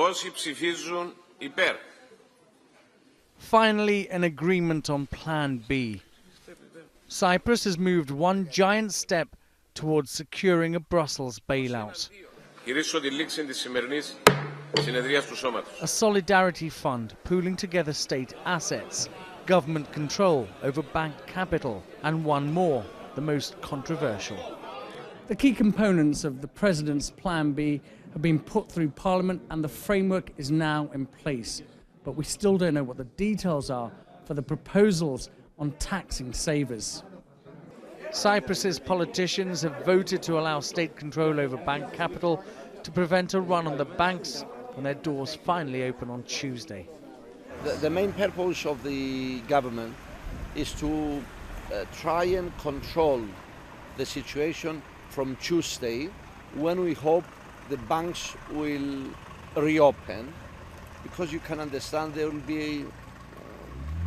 Πόσοι ψηφίζουν υπέρ? Finally, an agreement on Plan B. Cyprus has moved one giant step towards securing a Brussels bailout. Κυρίσω τη λήξη της σημερινής συνεδρίας του Σώματος. A solidarity fund pooling together state assets, government control over bank capital, and one more, the most controversial. The key components of the President's Plan B have been put through Parliament and the framework is now in place. But we still don't know what the details are for the proposals on taxing savers. Cyprus's politicians have voted to allow state control over bank capital to prevent a run on the banks when their doors finally open on Tuesday. The main purpose of the government is to try and control the situation from Tuesday, when we hope the banks will reopen, because you can understand there will be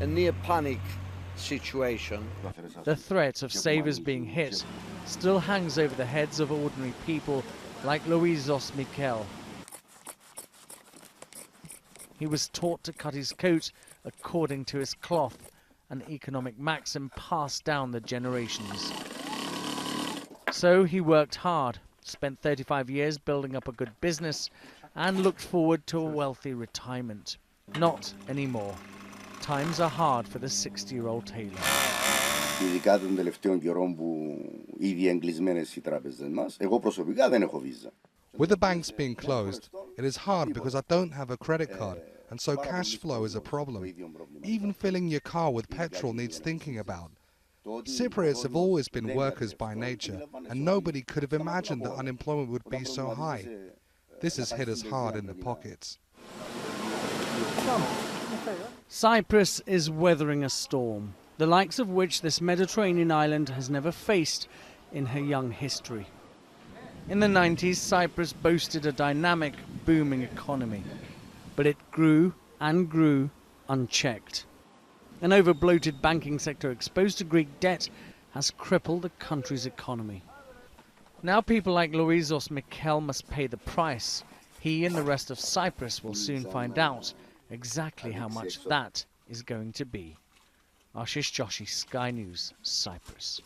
a near panic situation. The threat of savers being hit still hangs over the heads of ordinary people like Louisos Mikel. He was taught to cut his coat according to his cloth, an economic maxim passed down the generations. So he worked hard, spent 35 years building up a good business, and looked forward to a wealthy retirement. Not anymore. Times are hard for the 60-year-old tailor. Ειδικά των τελευταίων καιρών που ήδη εγκλεισμένες οι τράπεζες μας, εγώ προσωπικά δεν έχω βίζα. With the banks being closed, it is hard because I don't have a credit card, and so cash flow is a problem. Even filling your car with petrol needs thinking about. Cypriots have always been workers by nature, and nobody could have imagined that unemployment would be so high. This has hit us hard in the pockets. Cyprus is weathering a storm, the likes of which this Mediterranean island has never faced in her young history. In the 90s, Cyprus boasted a dynamic, booming economy, but it grew and grew unchecked. An over-bloated banking sector exposed to Greek debt has crippled the country's economy. Now people like Louisos Mikel must pay the price. He and the rest of Cyprus will soon find out exactly how much that is going to be. Ashish Joshi, Sky News, Cyprus.